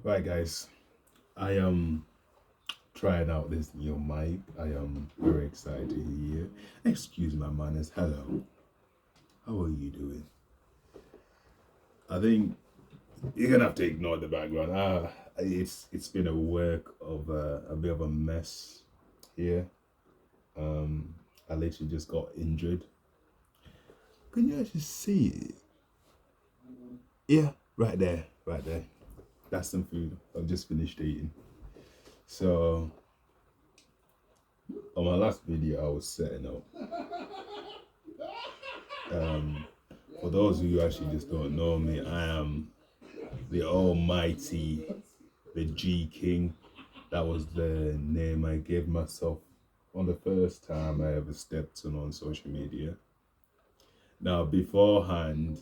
Right, guys, I am trying out this new mic. I am very excited here. Excuse my manners. Hello, how are you doing? I think you're gonna have to ignore the background. It's been a work of a bit of a mess here. Um, I literally just got injured. Can you actually see it? Yeah, right there, right there. That's some food. I've just finished eating. So on my last video, I was setting up. Um, for those who actually just don't know me, I am the almighty, the G King. That was the name I gave myself on the first time I ever stepped on social media. Now, beforehand,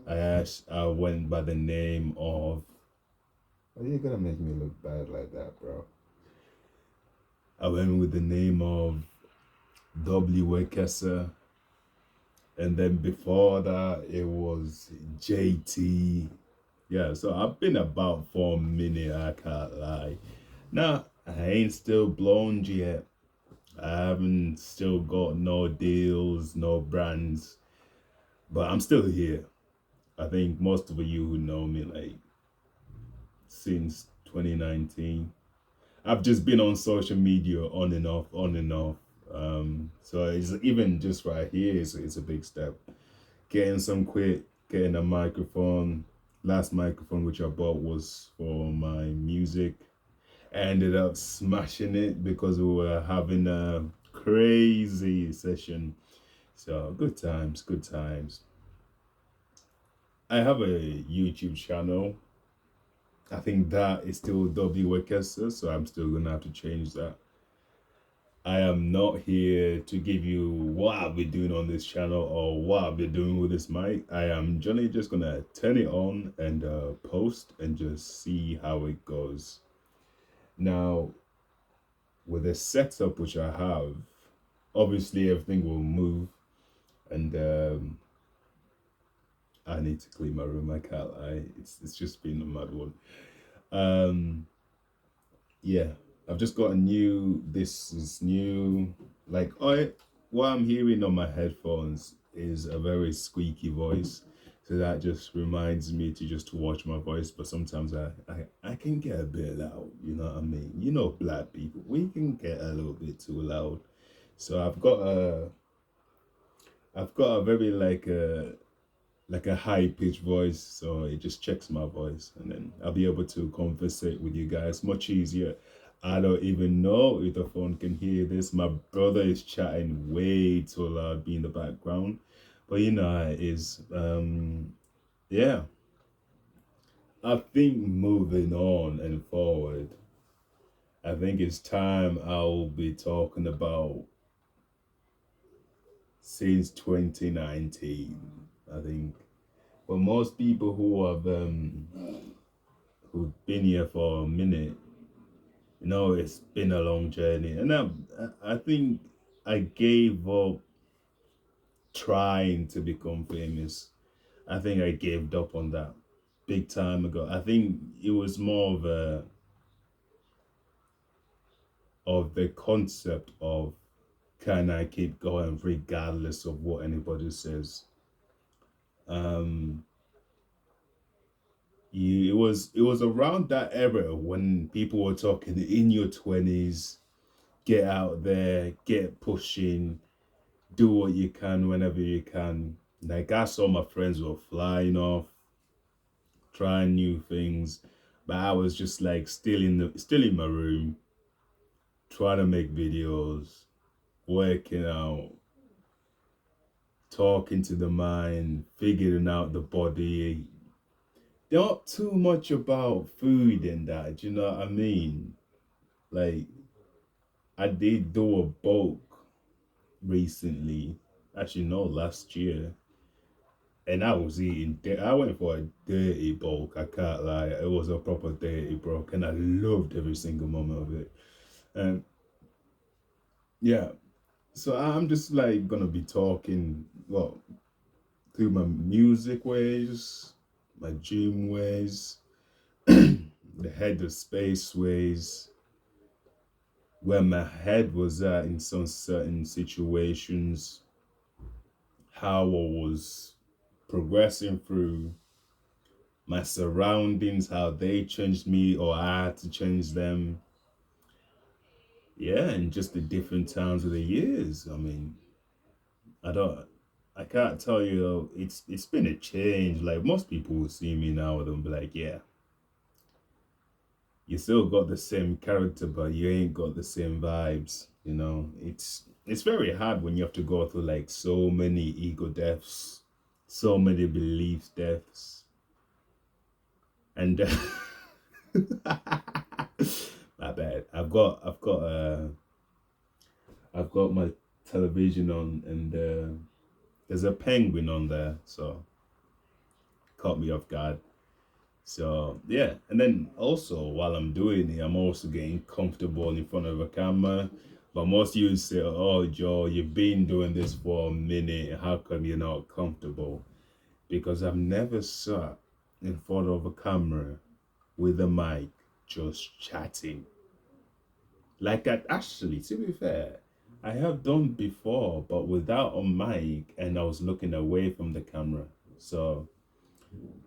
I went by the name of. Are you gonna make me look bad like that, bro? I went with the name of W. Kesser, and then before that, it was JT. Yeah, so I've been about for a minute, I can't lie. Nah, I ain't still blown yet. I haven't still got no deals, no brands, but I'm still here. I think most of you who know me like since 2019, I've just been on social media on and off, on and off. So it's even just right here, it's a big step. Getting some quit, getting a microphone. Last microphone which I bought was for my music. I ended up smashing it because we were having a crazy session. So good times, good times. I have a YouTube channel. I think that is still WKS, so I'm still gonna have to change that. I am not here to give you what I'll be doing on this channel or what I'll be doing with this mic. I am generally just gonna turn it on and post and just see how it goes. Now, with the setup which I have, obviously everything will move, and I need to clean my room. I can't lie. It's just been a mad one. Um, yeah, I've just got a new. This is new. Like I, what I'm hearing on my headphones is a very squeaky voice. So that just reminds me to just watch my voice. But sometimes I can get a bit loud. You know what I mean? You know, black people, we can get a little bit too loud. So I've got a very like a high pitched voice, so it just checks my voice, and then I'll be able to conversate with you guys much easier. I don't even know if the phone can hear this. My brother is chatting way too loud, be in the background, but you know how it is. Yeah, I think moving on and forward, I think it's time I'll be talking about since 2019. I think for most people who've been here for a minute, you know, it's been a long journey, and I think I gave up trying to become famous. I think I gave up on that big time ago. I think it was more of the concept of can I keep going regardless of what anybody says. Um, it was around that era when people were talking in your 20s, get out there, get pushing, do what you can whenever you can. Like I saw my friends were flying off, trying new things, but I was just like still in my room, trying to make videos, working out, talking to the mind, figuring out the body. Not too much about food and that, you know what I mean? Like I did do a bulk recently, actually no, last year, and I was eating. I went for a dirty bulk. I can't lie. It was a proper dirty bulk, and I loved every single moment of it. And yeah, so I'm just like gonna be talking, well, through my music ways, my gym ways, the the head of spaceways, where my head was at in some certain situations, how I was progressing through my surroundings, how they changed me or I had to change them. Yeah, and just the different times of the years. I mean, I don't, I can't tell you. It's been a change. Like most people will see me now, they'll be like, "Yeah, you still got the same character, but you ain't got the same vibes." You know, it's very hard when you have to go through like so many ego deaths, so many belief deaths, and my bad. I've got my television on, and there's a penguin on there, so caught me off guard. So yeah, and then also while I'm doing it, I'm also getting comfortable in front of a camera. But most of you say, "Oh, Joe, you've been doing this for a minute. How come you're not comfortable?" Because I've never sat in front of a camera with a mic just chatting. Like I actually, to be fair, I have done before, but without a mic, and I was looking away from the camera. So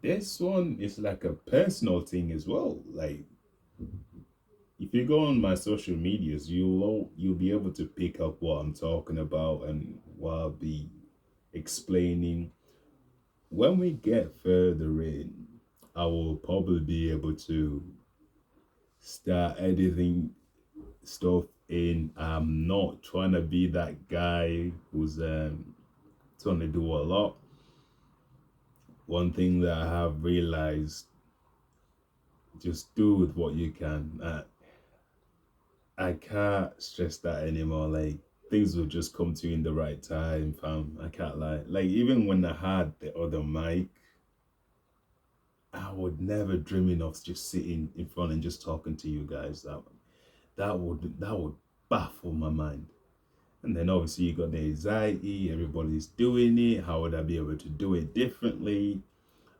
this one is like a personal thing as well. Like if you go on my social medias, you'll be able to pick up what I'm talking about and what I'll be explaining. When we get further in, I will probably be able to start editing stuff in. I'm not trying to be that guy who's trying to do a lot. One thing that I have realized, just do with what you can. I can't stress that anymore. Like things will just come to you in the right time, fam. I can't lie. Like even when I had the other mic, I would never dreaming of just sitting in front and just talking to you guys. That would baffle my mind. And then obviously you got the anxiety, everybody's doing it. How would I be able to do it differently?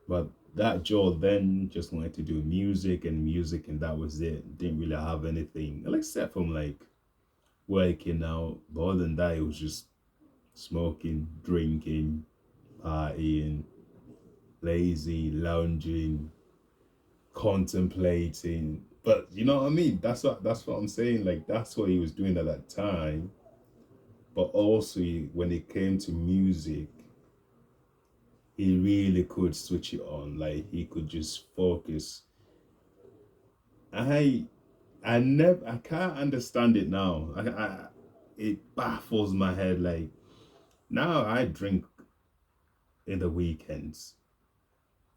But that Joel then just wanted to do music, and that was it. Didn't really have anything, except from like working out. But other than that, it was just smoking, drinking, partying, lazy, lounging, contemplating. But you know what I mean? That's what I'm saying. Like that's what he was doing at that time. But also when it came to music, he really could switch it on. Like he could just focus. I I can't understand it now. It baffles my head. Like now I drink in the weekends,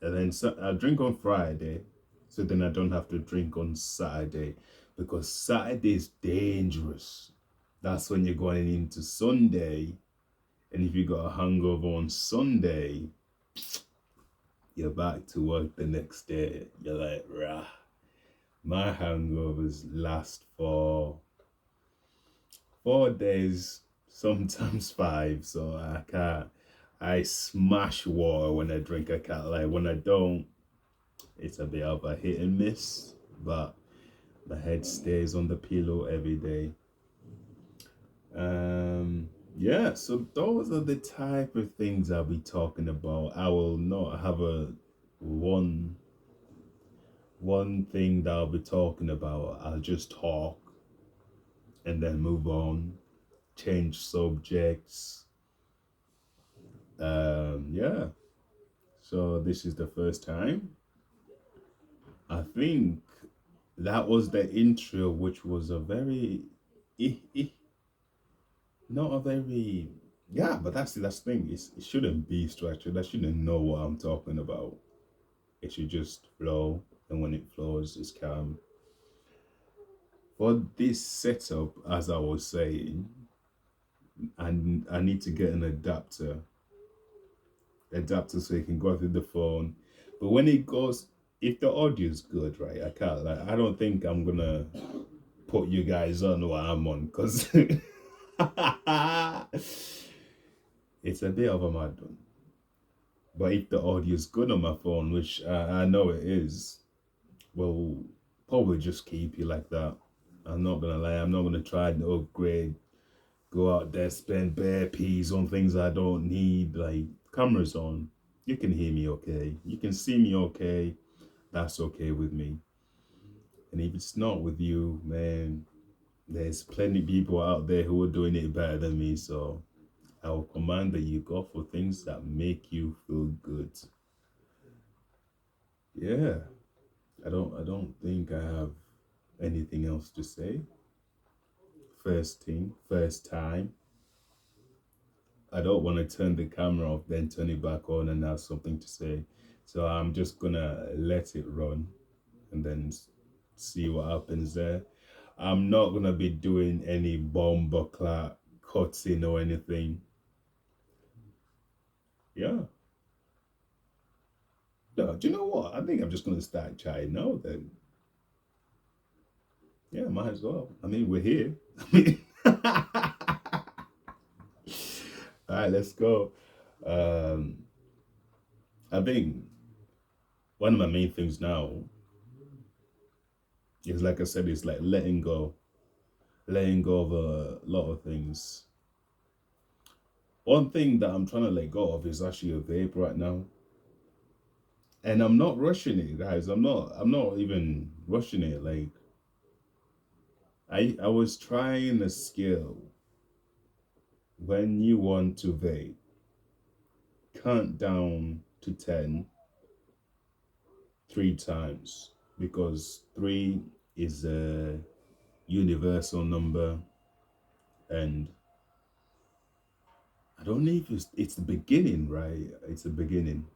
and then I drink on Friday, so then I don't have to drink on Saturday, because Saturday is dangerous. That's when you're going into Sunday, and if you got a hangover on Sunday, you're back to work the next day. You're like, rah. My hangovers last for 4 days, sometimes five. So I can't. I smash water when I drink. I can't lie. When I don't, it's a bit of a hit and miss. But my head stays on the pillow every day. Yeah. So those are the type of things I'll be talking about. I will not have a one one thing that I'll be talking about. I'll just talk and then move on, change subjects. Yeah. So this is the first time. I think that was the intro, which was a very, eh, eh, not a very, yeah. But that's the thing. It shouldn't be structured. I shouldn't know what I'm talking about. It should just flow, and when it flows, it's calm. For this setup, as I was saying, and I need to get an adapter so it can go through the phone. But when it goes, if the audio is good, right? I can't like I don't think I'm gonna put you guys on what I'm on, because it's a bit of a mad one. But if the audio is good on my phone, which I know it is, well, probably just keep you like that. I'm not gonna lie, I'm not gonna try to upgrade, go out there, spend bare peas on things I don't need. Like, cameras on. You can hear me okay. You can see me okay. That's okay with me. And if it's not with you, man, there's plenty of people out there who are doing it better than me. So I will command that you go for things that make you feel good. Yeah. I don't think I have anything else to say. First thing, first time. I don't want to turn the camera off, then turn it back on and have something to say. So I'm just gonna let it run and then see what happens there. I'm not gonna be doing any bomber clap cuts in or anything. Yeah. No, do you know what? I think I'm just gonna start chatting now then. Yeah, might as well. I mean, we're here. All right, let's go. Um, I think one of my main things now is, like I said, it's like letting go of a lot of things. One thing that I'm trying to let go of is actually a vape right now, and I'm not rushing it, guys. I'm not even rushing it. Like, I was trying a skill. When you want to vape, count down to 10 3 times, because 3 is a universal number, and I don't know if it's the beginning, right? It's the beginning.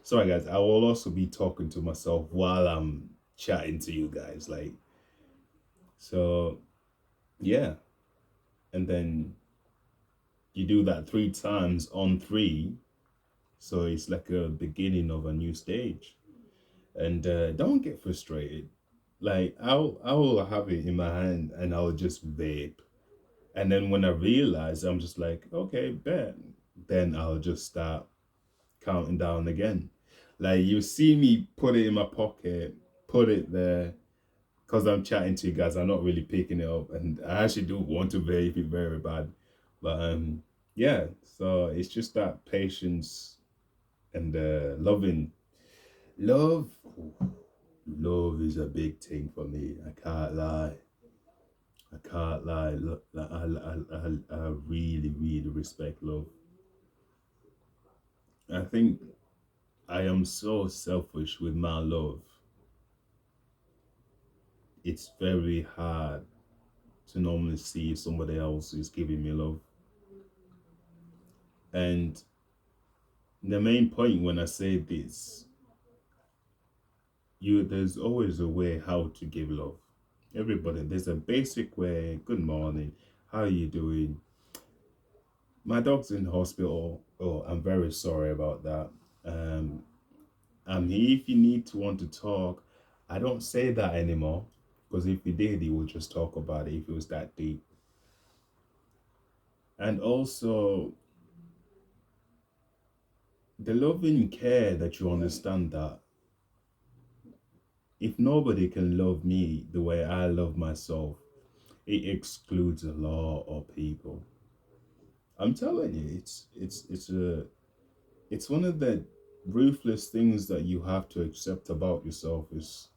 Sorry, guys. I will also be talking to myself while I'm chatting to you guys. Like, so, yeah. And then you do that 3 times on 3. So it's like a beginning of a new stage. And don't get frustrated. Like, I will have it in my hand and I'll just vape. And then when I realize, I'm just like, okay, bet. Then I'll just start counting down again. Like, you see me put it in my pocket, put it there, because I'm chatting to you guys. I'm not really picking it up, and I actually do want to vape it very bad. But yeah. So it's just that patience and loving. Love, love is a big thing for me. I can't lie. I can't lie. Look, like, I really, really respect love. I think I am so selfish with my love. It's very hard to normally see if somebody else is giving me love. And the main point when I say this, there's always a way how to give love. Everybody, there's a basic way. Good morning. How are you doing? My dog's in hospital. Oh, I'm very sorry about that. Um, I'm here if you need to want to talk. I don't say that anymore, because if we did, he would just talk about it if it was that deep. And also, the loving care that you understand that if nobody can love me the way I love myself, it excludes a lot of people. I'm telling you, it's one of the ruthless things that you have to accept about yourself is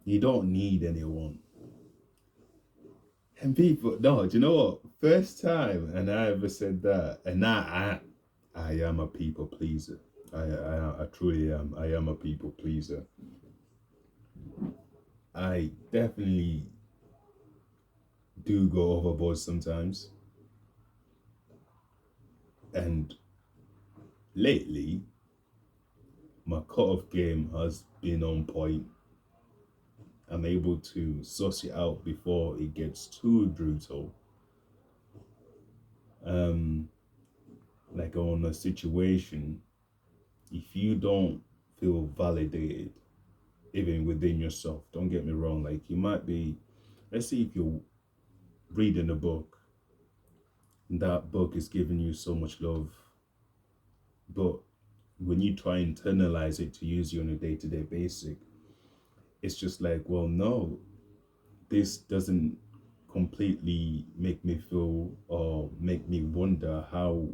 you don't need anyone. And people, no, do you know what? First time, and I ever said that, and I am a people pleaser. I truly am. I am a people pleaser. I definitely do go overboard sometimes. And lately, my cut-off game has been on point. I'm able to suss it out before it gets too brutal. Um, like on a situation, if you don't feel validated, even within yourself, don't get me wrong, like you might be, let's say if you're reading a book, and that book is giving you so much love, but when you try and internalize it to use you on a day-to-day basis, it's just like, well, no, this doesn't completely make me feel or make me wonder how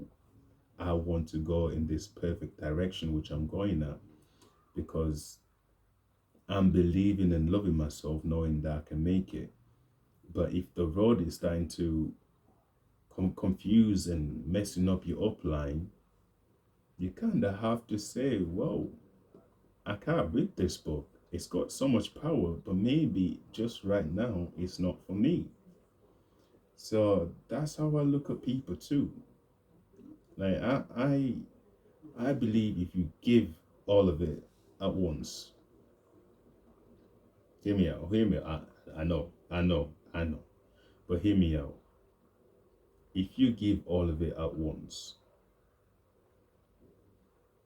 I want to go in this perfect direction which I'm going at, because I'm believing and loving myself, knowing that I can make it. But if the road is starting to confuse and messing up your upline, you kind of have to say, whoa, I can't read this book. It's got so much power, but maybe just right now it's not for me. So that's how I look at people too. Like I believe if you give all of it at once, hear me out, hear me out. I know. But hear me out. If you give all of it at once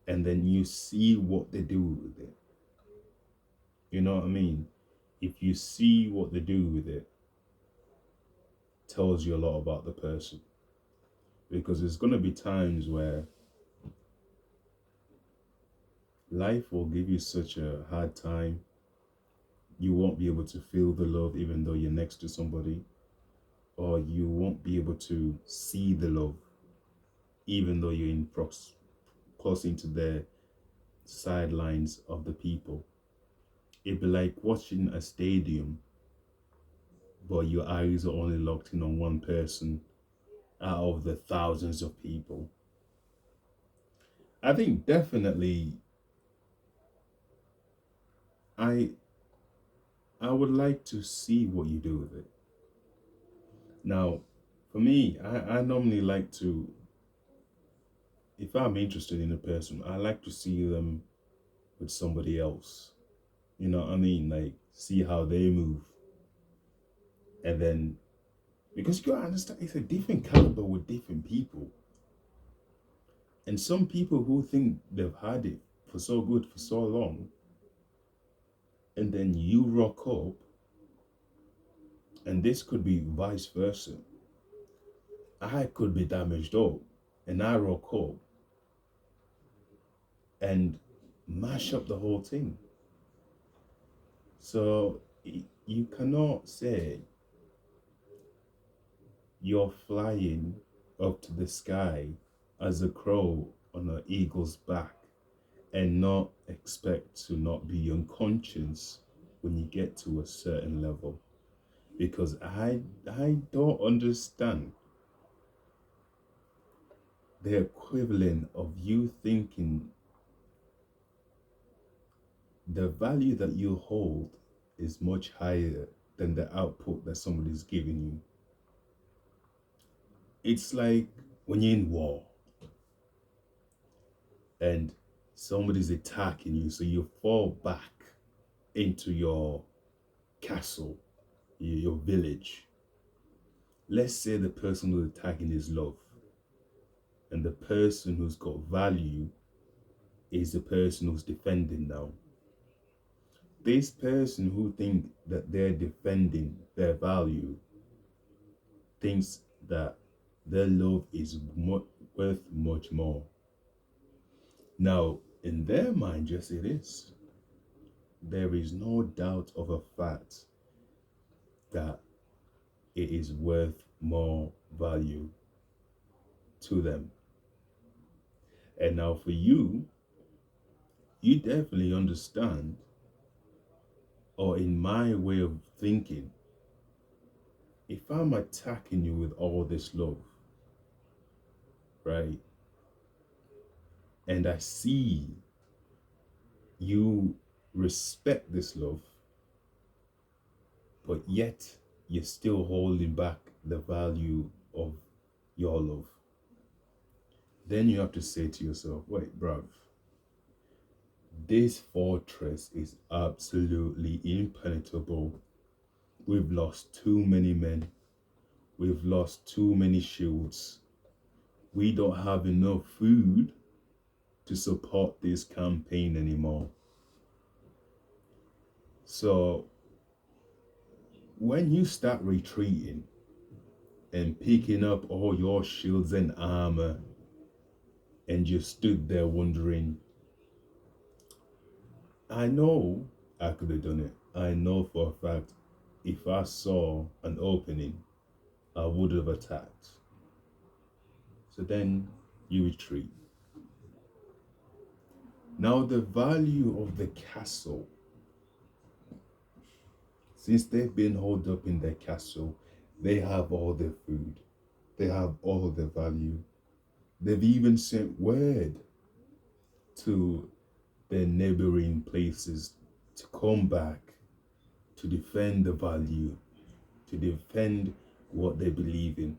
and then you see what they do with it, you know what I mean? If you see what they do with it, tells you a lot about the person. Because there's gonna be times where life will give you such a hard time. You won't be able to feel the love even though you're next to somebody, or you won't be able to see the love even though you're in close into the sidelines of the people. It'd be like watching a stadium, but your eyes are only locked in on one person out of the thousands of people. I think definitely I I would like to see what you do with it. Now, for me, I normally like to, if I'm interested in a person, I like to see them with somebody else. You know what I mean? Like, see how they move. And then, because you gotta understand, it's a different caliber with different people. And some people who think they've had it for so good for so long, and then you rock up, and this could be vice versa. I could be damaged up, and I rock up and mash up the whole thing. So you cannot say you're flying up to the sky as a crow on an eagle's back and not expect to not be unconscious when you get to a certain level. Because I don't understand the equivalent of you thinking the value that you hold is much higher than the output that somebody's giving you. It's like when you're in war and somebody's attacking you, so you fall back into your castle, your village. Let's say the person who's attacking is love, and the person who's got value is the person who's defending now. This person who think that they're defending their value thinks that their love is worth much more. Now, in their mind, yes, it is. There is no doubt of a fact that it is worth more value to them. And now for you, you definitely understand, or in my way of thinking, if I'm attacking you with all this love, right, and I see you respect this love, but yet you're still holding back the value of your love, then you have to say to yourself, wait, bruv, this fortress is absolutely impenetrable. We've lost too many men. We've lost too many shields. We don't have enough food to support this campaign anymore. So when you start retreating and picking up all your shields and armor, and you stood there wondering, I know I could have done it. I know for a fact if I saw an opening, I would have attacked. So then you retreat. Now, the value of the castle, since they've been holed up in their castle, they have all their food, they have all the value. They've even sent word to their neighboring places to come back to defend the value, to defend what they believe in.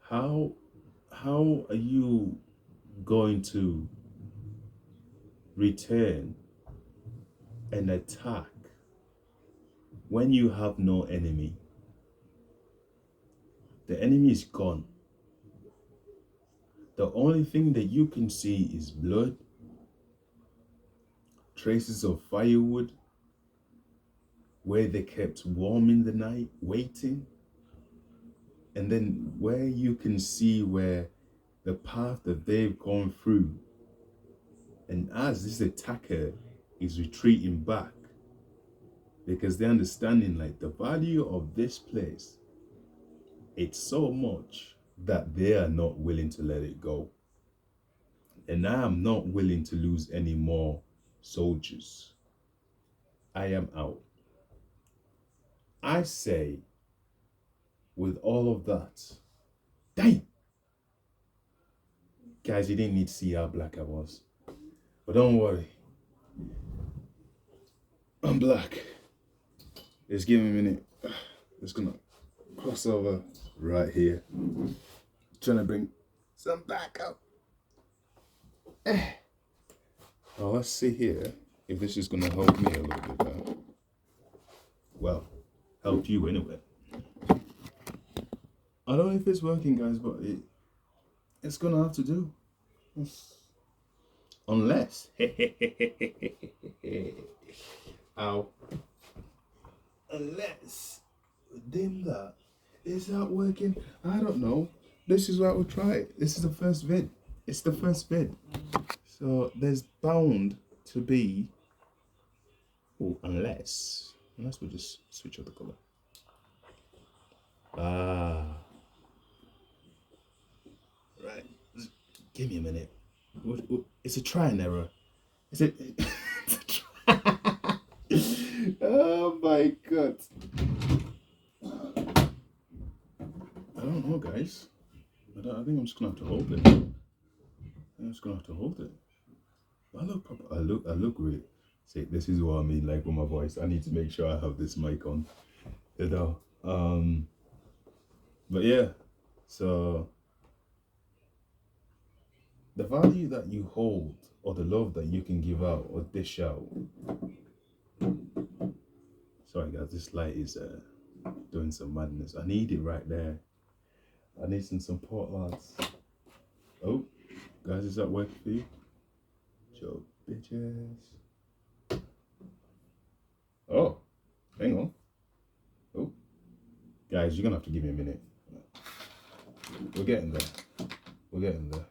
How are you going to return and attack when you have no enemy? The enemy is gone. The only thing that you can see is blood, traces of firewood, where they kept warm in the night, waiting. And then where you can see where the path that they've gone through. And as this attacker is retreating back, because they're understanding like the value of this place, it's so much that they are not willing to let it go. And I am not willing to lose any more soldiers. I am out. I say, with all of that, dang! Guys, you didn't need to see how black I was. But don't worry. I'm black. Just give me a minute. Just gonna cross over right here. Trying to bring some back up. Well, let's see here if this is gonna help me a little bit better. Well, help you anyway. I don't know if it's working, guys, but it's gonna have to do. Unless ow. Unless dim that. Is that working? I don't know. This is what we'll try it. This is the first vid. It's the first vid. So there's bound to be unless we just switch out the color. Right. Give me a minute. It's a try and error. Is it? Oh my god. I don't know, guys. I think I'm just gonna have to hold it. I'm just gonna have to hold it. I look proper. I look really. See, this is what I mean. Like with my voice, I need to make sure I have this mic on. You know. But yeah. So the value that you hold, or the love that you can give out or dish out. Sorry guys, this light is doing some madness. I need it right there. I need some support, lads. Oh, guys, is that working for you? Joe bitches. Oh, hang on. Oh, guys, you're gonna have to give me a minute. We're getting there. We're getting there.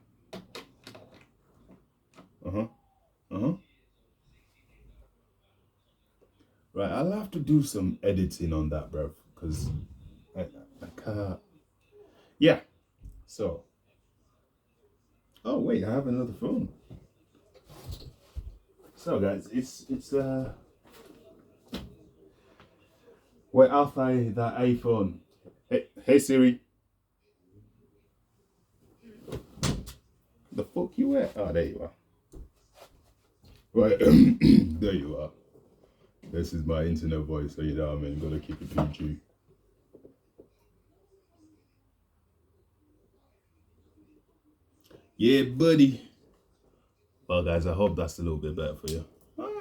Right, I'll have to do some editing on that, bruv, because I can't. Yeah. So. Oh wait, I have another phone. So guys, it's wait, I'll find that iPhone. Hey Siri. The fuck you at? Oh, there you are. Right, there you are. This is my internet voice, so you know what I mean. Gotta keep it PG. Yeah, buddy. Well, guys, I hope that's a little bit better for you.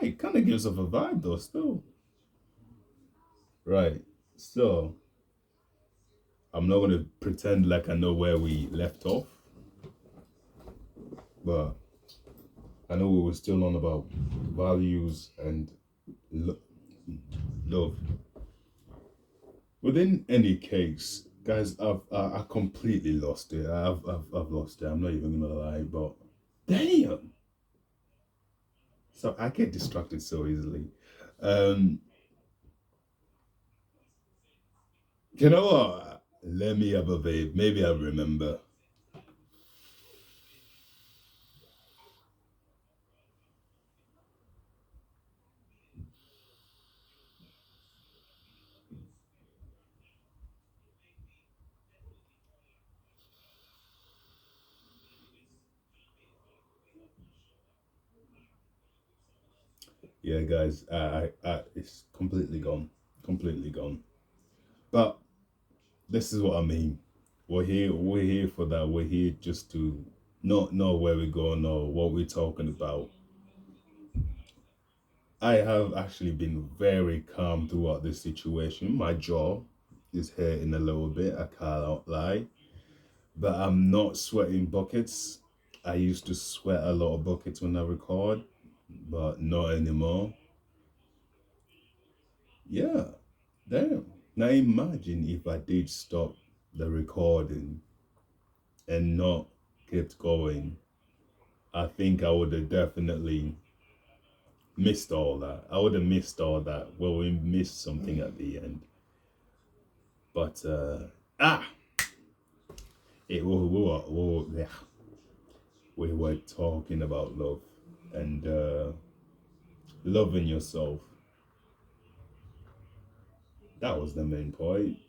It kind of gives off a vibe, though, still. Right, so I'm not gonna pretend like I know where we left off, but I know we were still on about values and love. Within any case, guys, I completely lost it. I've lost it. I'm not even gonna lie, but damn. So I get distracted so easily. Um, you know what? Let me have a vape. Maybe I'll remember. Yeah, guys, it's completely gone, completely gone. But this is what I mean. We're here for that. We're here just to not know where we're going or what we're talking about. I have actually been very calm throughout this situation. My jaw is hurting a little bit. I can't lie, but I'm not sweating buckets. I used to sweat a lot of buckets when I record, but not anymore. Yeah, damn. Now imagine if I did stop the recording and not kept going. I think I would have definitely missed all that. I would have missed all that. Well, we missed something at the end. But ah, it yeah, we were talking about love and loving yourself. That was the main point.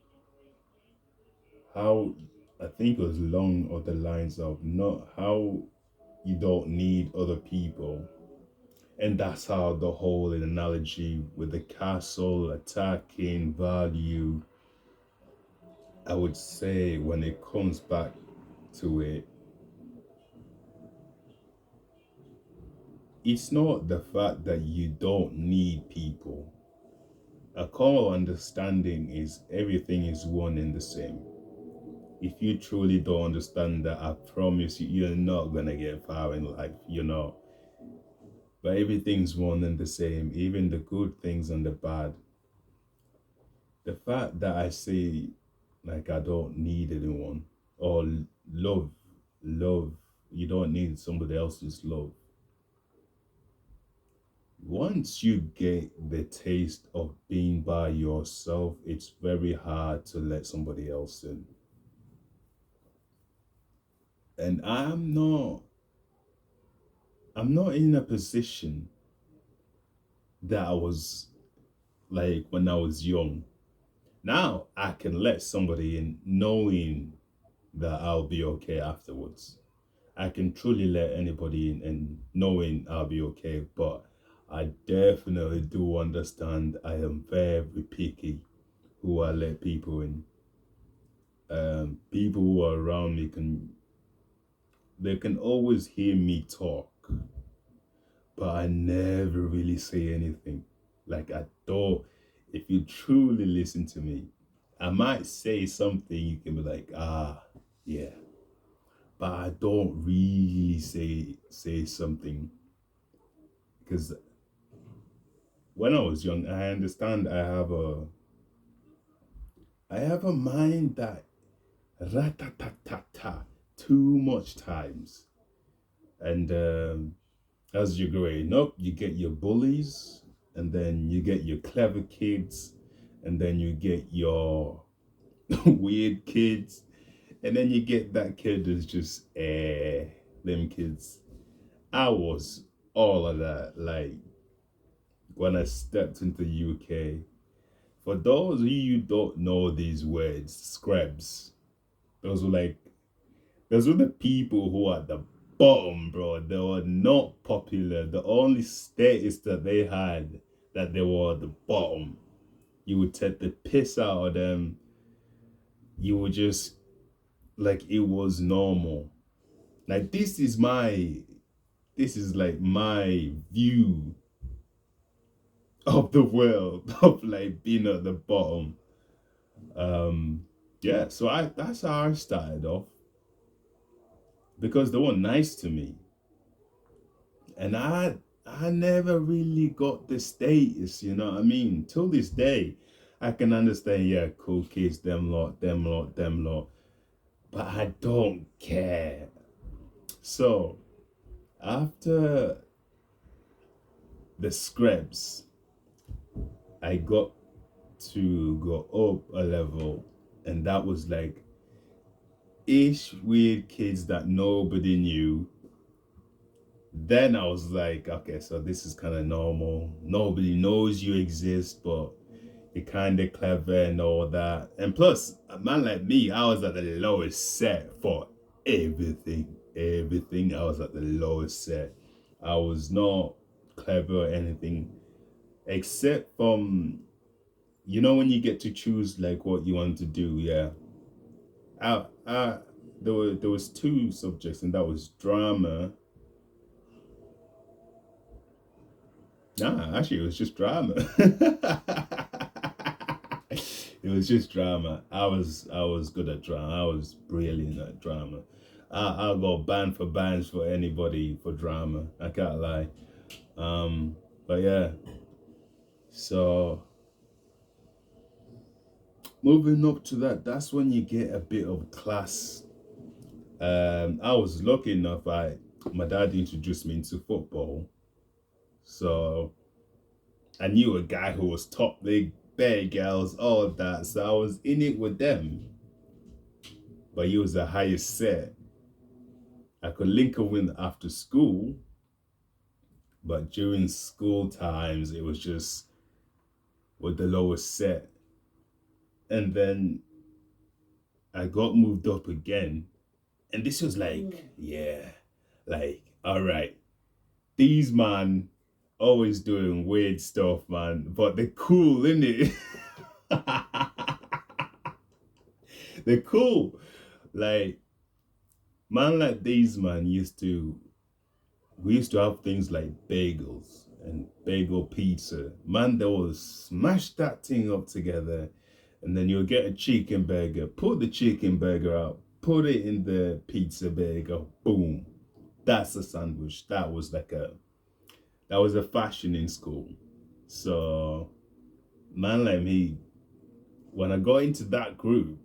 How I think it was along of the lines of not how you don't need other people. And that's how the whole analogy with the castle attacking value, I would say when it comes back to it, it's not the fact that you don't need people. A core understanding is everything is one and the same. If you truly don't understand that, I promise you, you're not gonna get far in life, you know. But everything's one and the same, even the good things and the bad. The fact that I say, like, I don't need anyone, or love, love, you don't need somebody else's love. Once you get the taste of being by yourself, it's very hard to let somebody else in. And I'm not in a position that I was like when I was young. Now I can let somebody in knowing that I'll be okay afterwards. I can truly let anybody in and knowing I'll be okay, but I definitely do understand I am very picky who I let people in. People who are around me they can always hear me talk, but I never really say anything. Like I don't. If you truly listen to me, I might say something. You can be like, ah, yeah, but I don't really say something because when I was young, I have a mind that ratatatata too much times, and as you're growing up, you get your bullies, and then you get your clever kids, and then you get your weird kids, and then you get that kid who's just them kids. I was all of that. Like when I stepped into UK. For those of you who don't know these words, scrubs, those were like those were the people who are at the bottom, bro. They were not popular. The only status that they had that they were at the bottom. You would take the piss out of them. You would just like it was normal. Like this is like my view of the world of like being at the bottom. Yeah, so I that's how I started off because they were nice to me. And I never really got the status, you know what I mean? Till this day, I can understand, yeah, cool kids, them lot, them lot, them lot. But I don't care. So after the Scrubs, I got to go up a level, and that was like ish weird kids that nobody knew. Then I was like, okay, so this is kind of normal. Nobody knows you exist, but you're kind of clever and all that. And plus, a man like me, I was at the lowest set for everything. Everything. I was at the lowest set. I was not clever or anything, except from, when you get to choose like what you want to do. Yeah. I there was two subjects, and that was drama. Nah, actually, it was just drama. It was just drama. I was good at drama. I was brilliant at drama. I got banned for bands for anybody for drama. I can't lie. But yeah. So moving up to that, that's when you get a bit of class. I was lucky enough. My dad introduced me into football, so I knew a guy who was top league, bare girls, all that. So I was in it with them. But he was the highest set. I could link up with after school, but during school times it was just with the lowest set. And then I got moved up again. And this was like, yeah, like, all right, these man always doing weird stuff, man, but they're cool, innit? They're cool. Like, man like these man we used to have things like bagels and bagel pizza. Man, they will smash that thing up together, and then you'll get a chicken burger, put the chicken burger out, put it in the pizza burger, boom. That's a sandwich. That was a fashion in school. So, man like me, when I got into that group,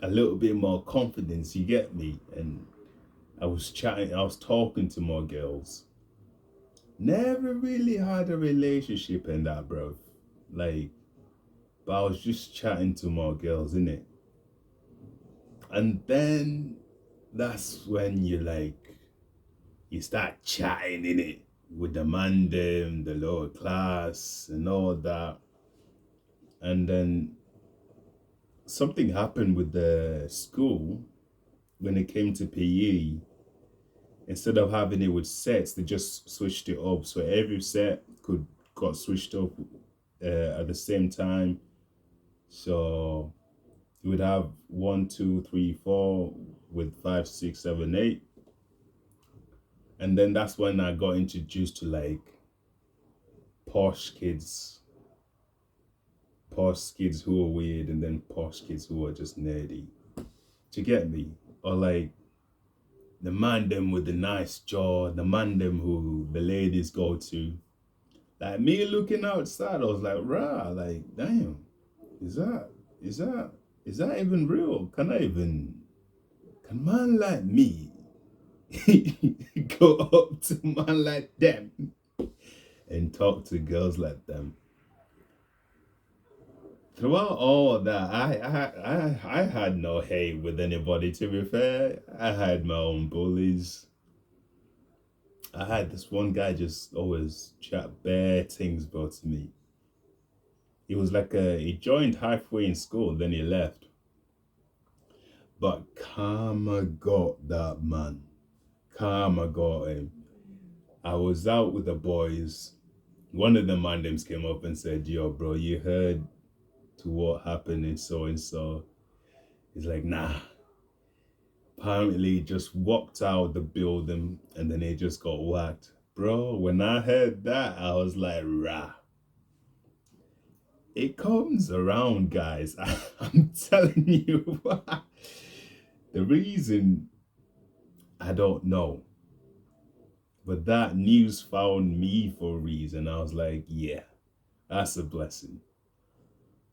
a little bit more confidence, you get me? And I was talking to more girls. Never really had a relationship in that, bro. Like, but I was just chatting to more girls, innit? And then that's when you start chatting, innit? With the man them, the lower class, and all that. And then something happened with the school when it came to PE. Instead of having it with sets, they just switched it up. So every set got switched up at the same time. So you would have 1, 2, 3, 4 with 5, 6, 7, 8. And then that's when I got introduced to like posh kids. Posh kids who are weird, and then posh kids who are just nerdy. To get me? Or like the man them with the nice jaw, the man them who the ladies go to. Like me looking outside, I was like, rah, like, damn, is that even real? Can man like me go up to man like them and talk to girls like them? Throughout all of that, I had no hate with anybody. To be fair, I had my own bullies. I had this one guy just always chat bare things about me. He was like he joined halfway in school, then he left. But karma got that man. Karma got him. I was out with the boys. One of the mandems came up and said, "Yo, bro, you heard to what happened in so and so?" He's like, "Nah." Apparently, he just walked out the building and then he just got whacked. Bro, when I heard that, I was like, rah. It comes around, guys. I'm telling you. The reason, I don't know. But that news found me for a reason. I was like, yeah, that's a blessing.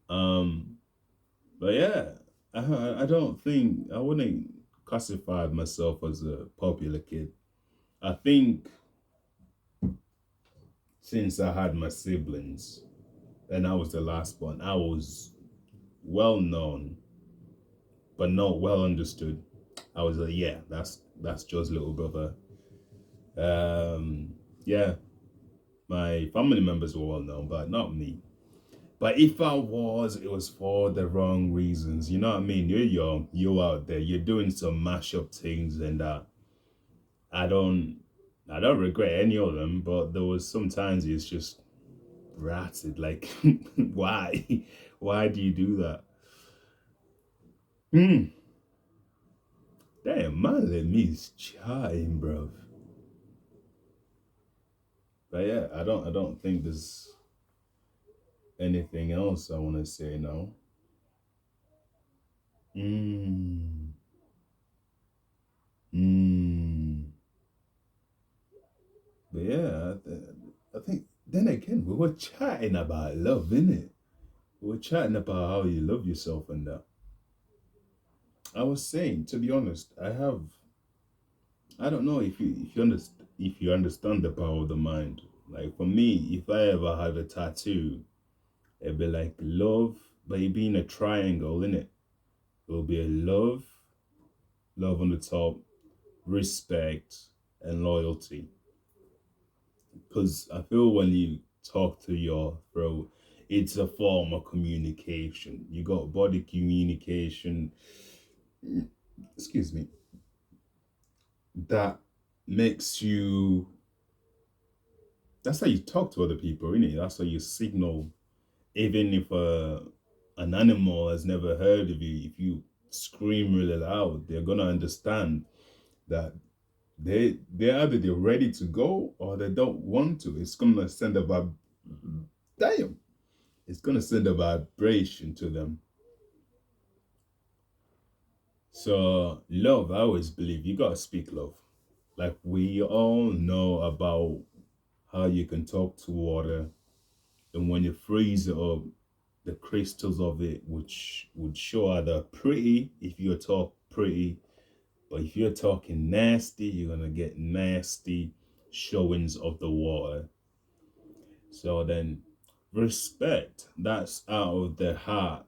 But yeah, I don't think, I wouldn't classify myself as a popular kid. I think since I had my siblings, and I was the last one. I was well known, but not well understood. I was like, yeah, that's Joe's little brother. Yeah, my family members were well known, but not me. But if I was, it was for the wrong reasons. You know what I mean? You're young, you're out there, you're doing some mashup things, and I don't, I don't regret any of them. But there was sometimes it's just ratted. Like, why, why do you do that? Hmm. Damn, man, let me chatting, bro. But yeah, I don't think there's anything else I want to say now. Mm. Mm. But yeah, I think then again we were chatting about love, innit? We were chatting about how you love yourself and that. I was saying, to be honest, I don't know if you understand the power of the mind. Like for me, if I ever had a tattoo, it'd be like love, but it'd be in a triangle, innit? It'll be a love on the top, respect, and loyalty. Because I feel when you talk to your throat, it's a form of communication. You got body communication, excuse me, that makes you, that's how you talk to other people, innit? That's how you signal. Even if an animal has never heard of you, if you scream really loud, they're gonna understand that they're either they're ready to go or they don't want to. It's gonna send a damn. It's gonna send a vibration to them. So love, I always believe you gotta speak love. Like we all know about how you can talk to water, and when you freeze it up, the crystals of it which would show either pretty if you talk pretty, but if you're talking nasty, you're gonna get nasty showings of the water. So then respect, that's out of the heart.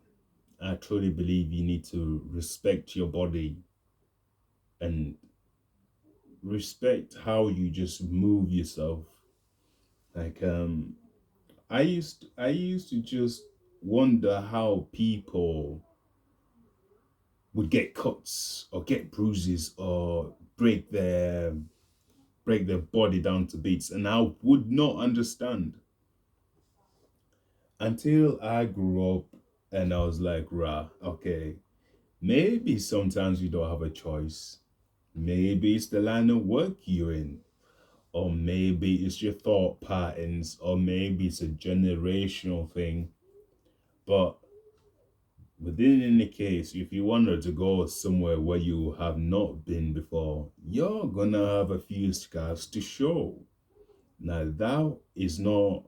I truly believe you need to respect your body and respect how you just move yourself. Like I used to just wonder how people would get cuts or get bruises or break their body down to bits, and I would not understand until I grew up and I was like, rah, okay, maybe sometimes you don't have a choice. Maybe it's the line of work you're in, or maybe it's your thought patterns, or maybe it's a generational thing. But within any case, if you wanted to go somewhere where you have not been before, you're gonna have a few scars to show. Now that is not,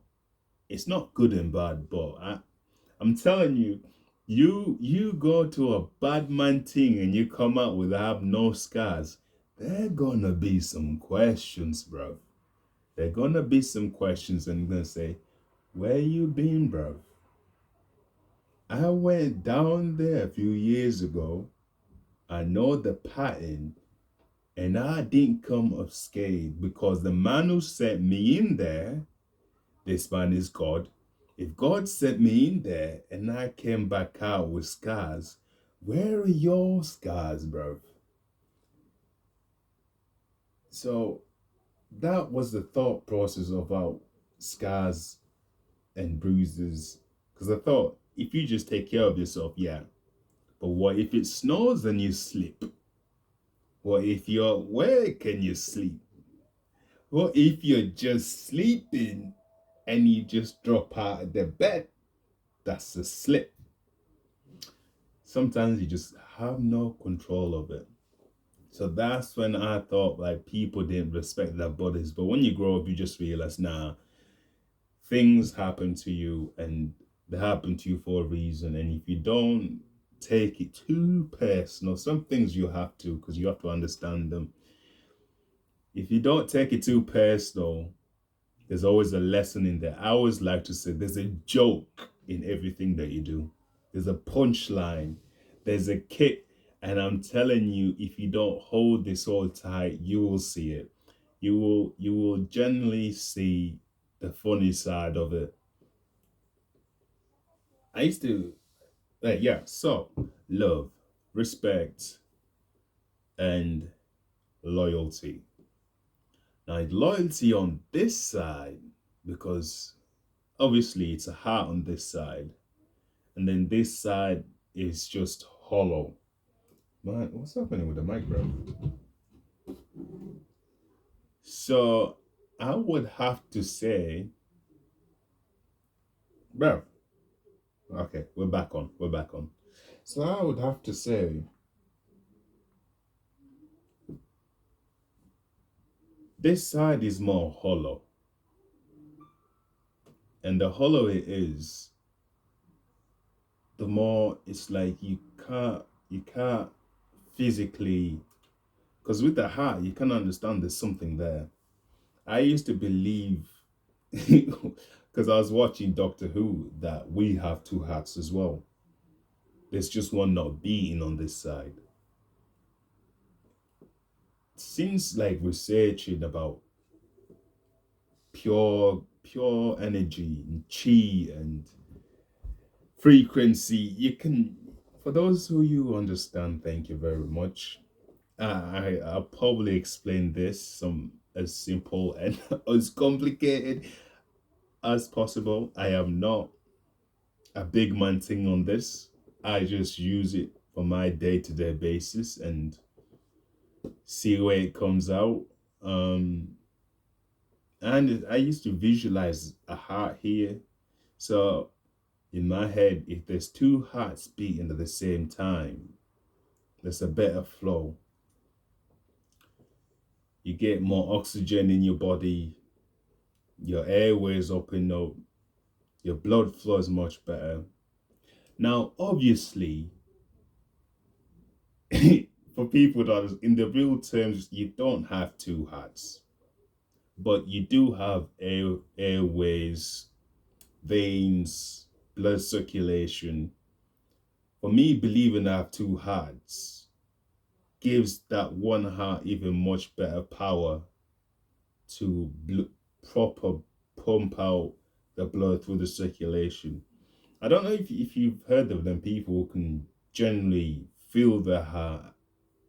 it's not good and bad, but I'm telling you, you go to a bad man thing and you come out with have no scars, there gonna be some questions, bro. There gonna be some questions and you're gonna say, where you been, bro? I went down there a few years ago. I know the pattern and I didn't come unscathed because the man who sent me in there, this man is God. If God sent me in there and I came back out with scars, where are your scars, bro? So that was the thought process about scars and bruises. Because I thought, if you just take care of yourself, yeah. But what if it snows and you slip? What if you're, where can you sleep? What if you're just sleeping and you just drop out of the bed? That's a slip. Sometimes you just have no control of it. So that's when I thought like people didn't respect their bodies. But when you grow up, you just realize, nah, things happen to you and they happen to you for a reason. And if you don't take it too personal, some things you have to, because you have to understand them. If you don't take it too personal, There's always a lesson in there. I always like to say there's a joke in everything that you do. There's a punchline. There's a kick. And I'm telling you, if you don't hold this all tight, you will see it. You will generally see the funny side of it. I used to yeah, so love, respect, and loyalty. Now loyalty on this side, because obviously it's a heart on this side, and then this side is just hollow. Man, what's happening with the mic, bro? So I would have to say, bro. Okay, we're back on. We're back on. So I would have to say, this side is more hollow, and the hollow it is, the more it's like you can't physically, because with the heart you can understand there's something there. I used to believe because I was watching Doctor Who that we have two hearts as well. There's just one not beating on this side. Since like researching about pure energy and chi and frequency, you can, for those who you understand, thank you very much. I'll probably explain this some as simple and as complicated as possible. I am not a big man thing on this. I just use it for my day-to-day basis and see where it comes out. Um, and I used to visualize a heart here. So in my head, if there's two hearts beating at the same time, there's a better flow. You get more oxygen in your body, your airways open up, your blood flow is much better. Now, obviously, for people that in the real terms, you don't have two hearts, but you do have airways, veins, blood circulation. For me, believing I have two hearts gives that one heart even much better power to proper pump out the blood through the circulation. I don't know if you've heard of them people who can generally feel their heart,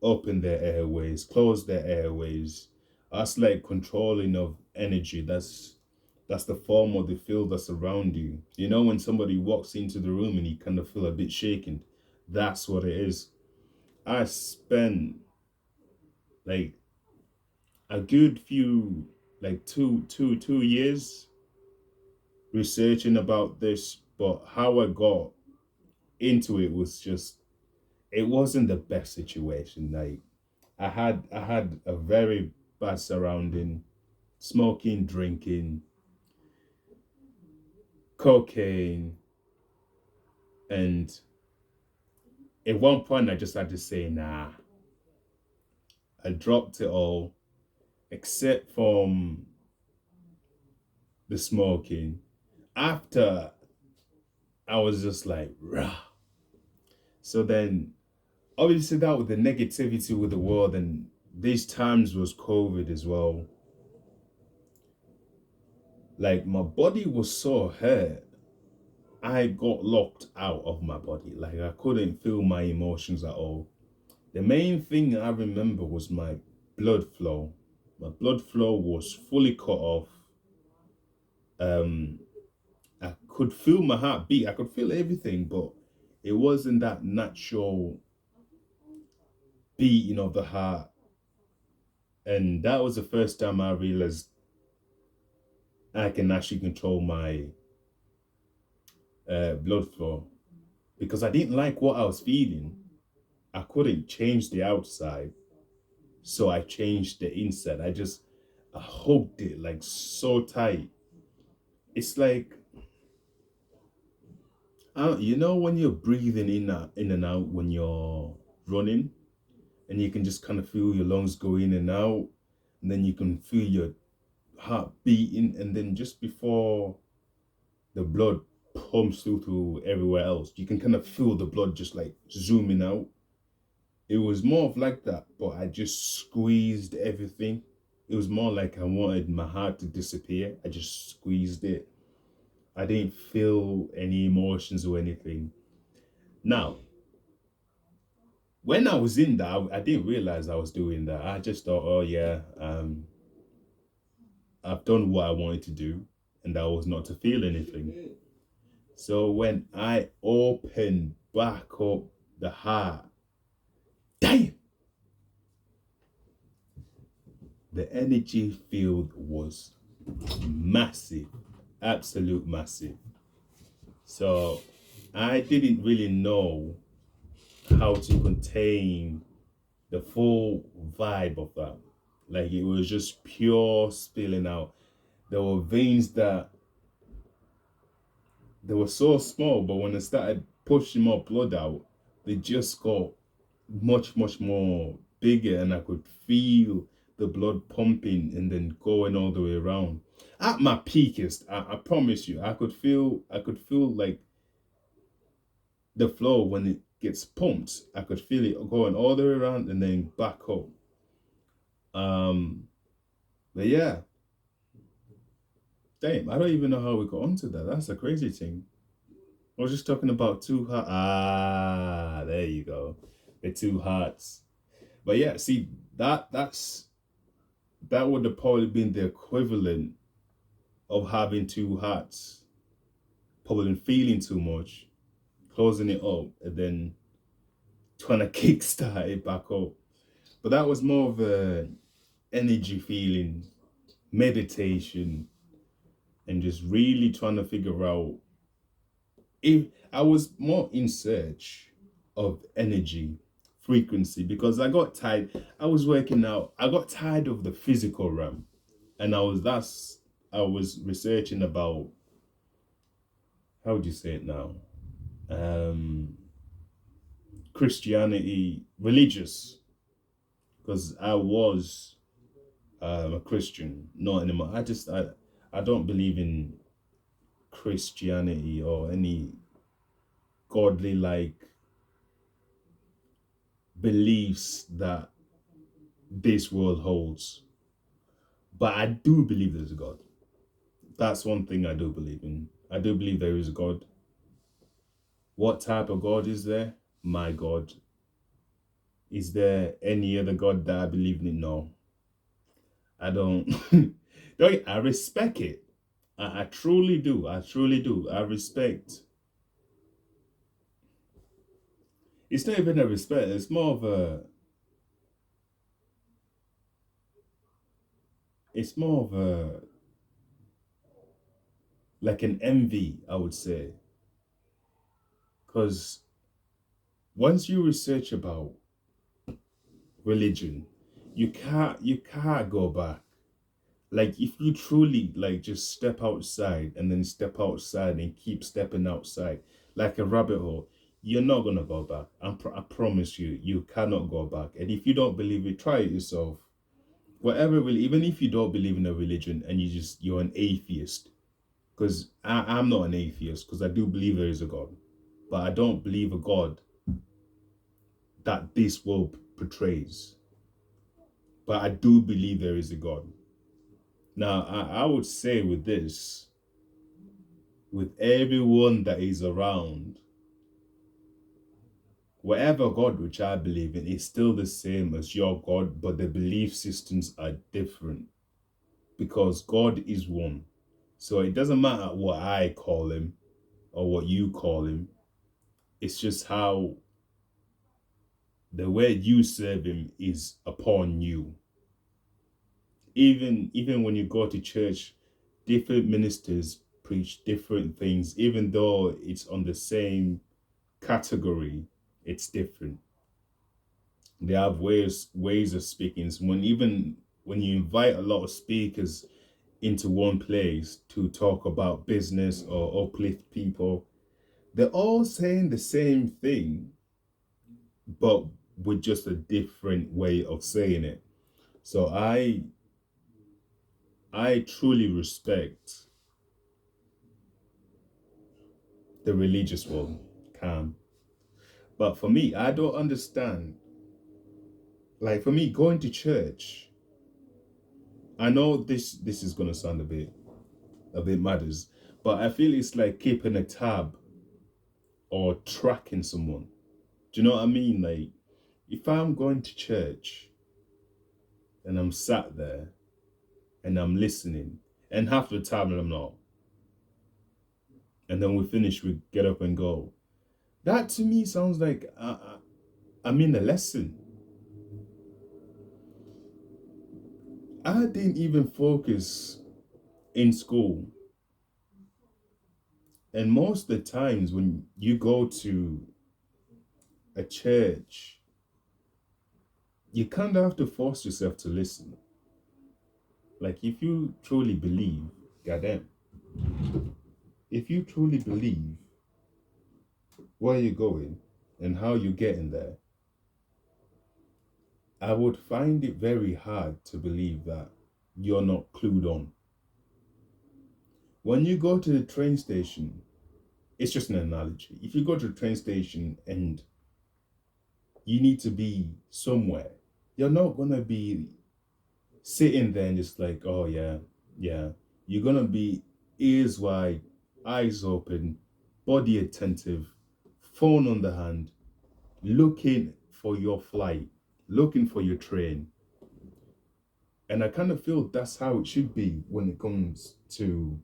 open their airways, close their airways. That's like controlling of energy. That's the form of the field that's around you. You know when somebody walks into the room and you kind of feel a bit shaken. That's what it is. I spent like a good few like two years researching about this, but how I got into it was just, it wasn't the best situation. Like I had a very bad surrounding, smoking, drinking, cocaine, and at one point I just had to say nah. I dropped it all except from the smoking. After I was just like rah. So then obviously that with the negativity with the world, and these times was COVID as well. Like my body was so hurt. I got locked out of my body. Like I couldn't feel my emotions at all. The main thing I remember was my blood flow. My blood flow was fully cut off. Um, I could feel my heart beat. I could feel everything, but it wasn't that natural beating of the heart. And that was the first time I realized I can actually control my blood flow, because I didn't like what I was feeling. I couldn't change the outside, so I changed the inside. I hugged it like so tight. It's like, you know when you're breathing in and out when you're running, and you can just kind of feel your lungs go in and out, and then you can feel your heart beating, and then just before the blood pumps through to everywhere else, you can kind of feel the blood just like zooming out. It was more of like that, but I just squeezed everything. It was more like I wanted my heart to disappear. I just squeezed it. I didn't feel any emotions or anything. Now, when I was in that, I didn't realize I was doing that. I just thought, oh yeah, I've done what I wanted to do, and that was not to feel anything. So when I opened back up the heart, damn, the energy field was massive, absolute massive. So I didn't really know how to contain the full vibe of that. Like it was just pure spilling out. There were veins that they were so small, but when I started pushing more blood out, they just got much more bigger, and I could feel the blood pumping and then going all the way around. At my peakest, I promise you, I could feel like the flow when it gets pumped. I could feel it going all the way around and then back up. Um, but yeah, damn, I don't even know how we got onto that. That's a crazy thing. I was just talking about two hearts. Ah, there you go, the two hearts. But yeah, see that would have probably been the equivalent of having two hearts, probably feeling too much, closing it up, and then trying to kickstart it back up. But that was more of a energy feeling, meditation, and just really trying to figure out if I was more in search of energy, frequency, because I got tired. I was working out. I got tired of the physical realm, and I was researching about, how would you say it now? Um, Christianity, religious, because I was a Christian, not anymore. I don't believe in Christianity or any godly like beliefs that this world holds. But I do believe there's a God. That's one thing I do believe in. I do believe there is a God. What type of God is there? My God. Is there any other God that I believe in? No. I don't. Don't I respect it. I truly do. I truly do. I respect. It's not even a respect. It's more of a. It's more of a like an envy, I would say, because once you research about religion, you can't go back. Like if you truly like just step outside and then step outside and keep stepping outside like a rabbit hole, you're not gonna go back. I promise you, you cannot go back. And if you don't believe it, try it yourself. Whatever, really, even if you don't believe in a religion and you're an atheist, because I'm not an atheist because I do believe there is a God, but I don't believe a God that this world portrays. But I do believe there is a God. Now, I would say with this, with everyone that is around, whatever God which I believe in is still the same as your God, but the belief systems are different because God is one. So it doesn't matter what I call him or what you call him. It's just how the way you serve him is upon you. Even when you go to church, different ministers preach different things, even though it's on the same category, it's different. They have ways of speaking. So when you invite a lot of speakers into one place to talk about business or uplift people, they're all saying the same thing, but with just a different way of saying it. So I truly respect the religious one, calm. But for me, I don't understand. Like for me, going to church, I know this is gonna sound a bit matters, but I feel it's like keeping a tab or tracking someone. Do you know what I mean? Like if I'm going to church and I'm sat there and I'm listening, and half the time I'm not, and then we finish, we get up and go. That to me sounds like I'm in a lesson. I didn't even focus in school. And most of the times when you go to a church, you kind of have to force yourself to listen. Like if you truly believe, goddamn, if you truly believe where you're going and how you're getting there, I would find it very hard to believe that you're not clued on. When you go to the train station, it's just an analogy. If you go to the train station and you need to be somewhere, you're not gonna be sitting there and just like, oh yeah, yeah. You're gonna be ears wide, eyes open, body attentive, phone on the hand, looking for your flight, looking for your train. And I kind of feel that's how it should be when it comes to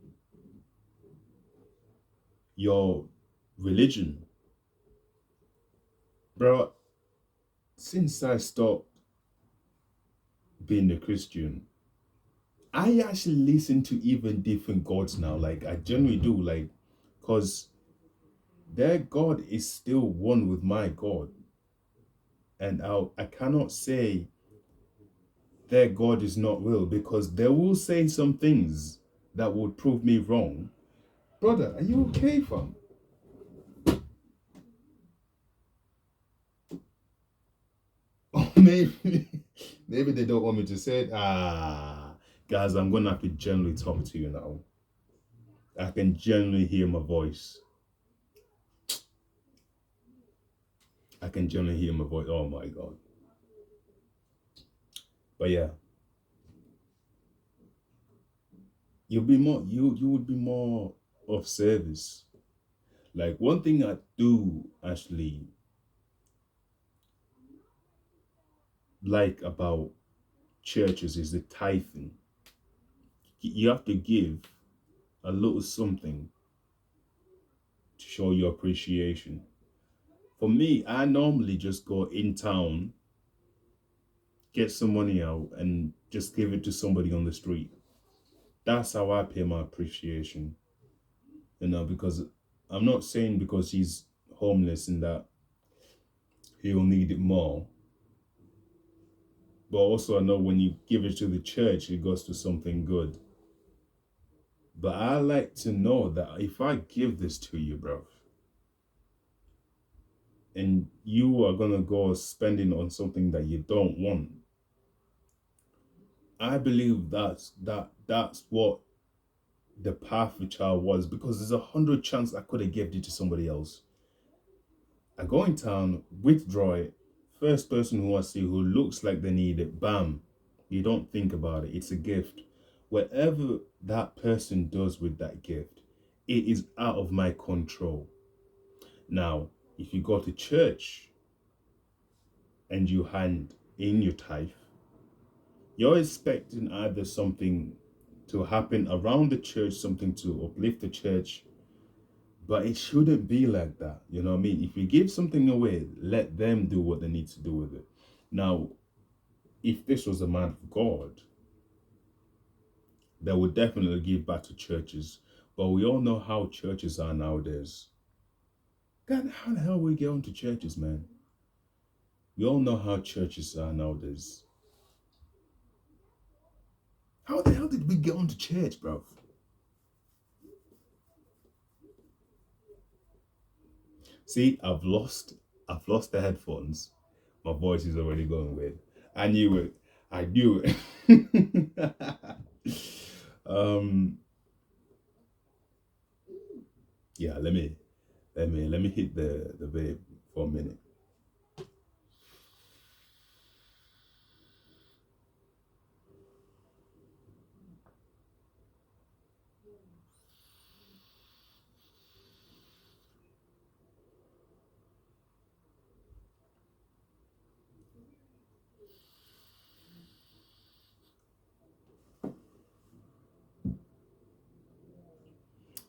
your religion. Bro, since I stopped being a Christian, I actually listen to even different gods now. Like I generally do, like, cause their God is still one with my God, and I cannot say their God is not real because they will say some things that would prove me wrong. Brother, are you okay, fam? Or maybe they don't want me to say it. Guys, I'm gonna have to generally talk to you now. I can generally hear my voice. I can generally hear my voice. Oh my god. But yeah, you would be more of service. Like one thing I do actually like about churches is the tithing. You have to give a little something to show your appreciation. For me, I normally just go in town, get some money out, and just give it to somebody on the street. That's how I pay my appreciation. Because I'm not saying because he's homeless and that he'll need it more. But also I know when you give it to the church, it goes to something good. But I like to know that if I give this to you, bro, and you are gonna go spending on something that you don't want, I believe that's what the path which I was, because there's 100 chance I could have given it to somebody else. I go in town, withdraw it, first person who I see who looks like they need it, bam. You don't think about it. It's a gift. Whatever that person does with that gift, it is out of my control. Now, if you go to church and you hand in your tithe, you're expecting either something to happen around the church, something to uplift the church, but it shouldn't be like that. You know what I mean? If you give something away, let them do what they need to do with it. Now, if this was a man of God, they would definitely give back to churches. But we all know how churches are nowadays. God, how the hell we get onto churches, man? We all know how churches are nowadays. How the hell did we get onto church, bro? See, I've lost the headphones. My voice is already going weird. I knew it. I knew it. Um, yeah, let me hit the vape for a minute.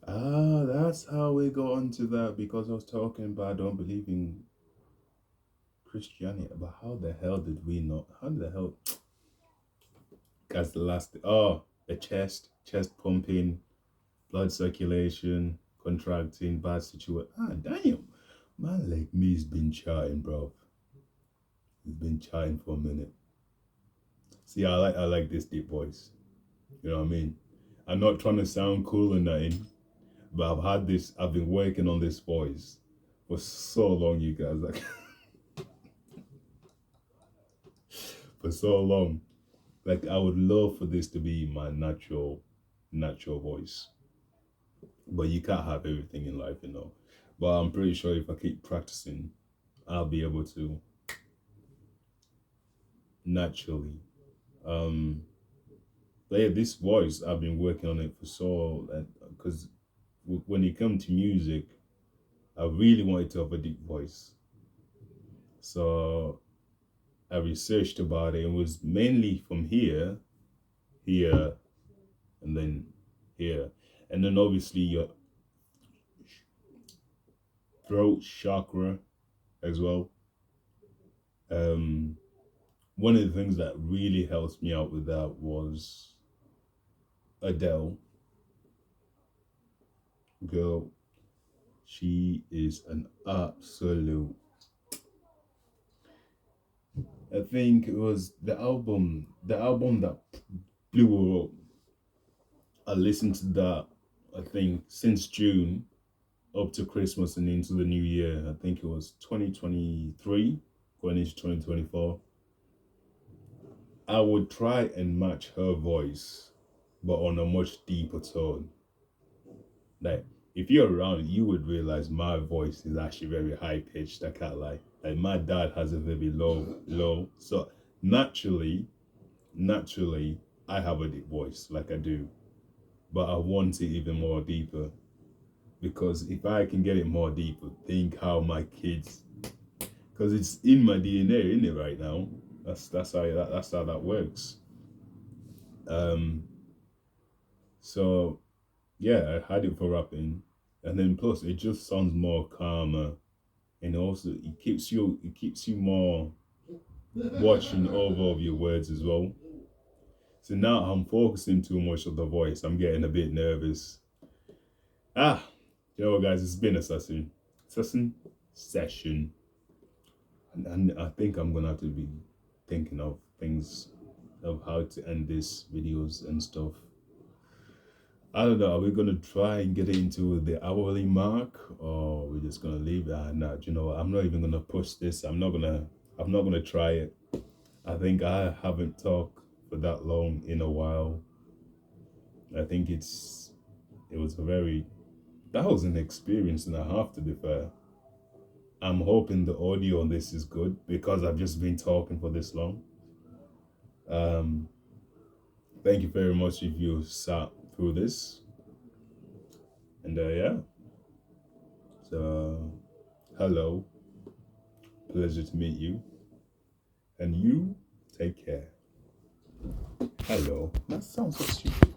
Ah, that's how we got onto that because I was talking about I don't believe in Christianity. But how the hell did we not? How the hell? That's the last. Oh, the chest pumping, blood circulation, contracting, bad situation. Ah, damn, man, like me's been chatting, bro. He's been chatting for a minute. See, I like this deep voice. You know what I mean? I'm not trying to sound cool or nothing, but I've been working on this voice for so long, you guys. Like for so long. Like I would love for this to be my natural voice. But you can't have everything in life, you know. But I'm pretty sure if I keep practicing, I'll be able to naturally. Um but yeah, this voice I've been working on it for so because when it comes to music, I really wanted to have a deep voice. So I researched about it. It was mainly from here, and then here. And then obviously your throat chakra as well. Um, One of the things that really helped me out with that was Adele. Girl, she is an absolute. I think it was the album that blew her up. I listened to that, I think, since June up to Christmas and into the new year. I think it was 2023, going into 2024. I would try and match her voice, but on a much deeper tone. Like, if you're around, you would realize my voice is actually very high pitched. I can't lie. Like, my dad has a very low. So naturally, I have a deep voice, like I do. But I want it even more deeper because if I can get it more deeper, think how my kids, because it's in my DNA, isn't it? Right now, that's how that works. Um, so yeah, I had it for rapping, and then plus it just sounds more calmer, and also it keeps you more watching over of your words as well. So now I'm focusing too much on the voice. I'm getting a bit nervous. Ah, you know what, guys? It's been a session, and I think I'm gonna have to be thinking of things of how to end these videos and stuff. I don't know. Are we gonna try and get into the hourly mark, or we're just gonna leave it? Not. You know, I'm not even gonna push this. I'm not gonna. I'm not gonna try it. I think I haven't talked for that long in a while. I think it was a very that was an experience and a half, to be fair. I'm hoping the audio on this is good because I've just been talking for this long. Um, Thank you very much if you sat through this, and yeah. So hello, pleasure to meet you, and you take care. Hello. That sounds so stupid.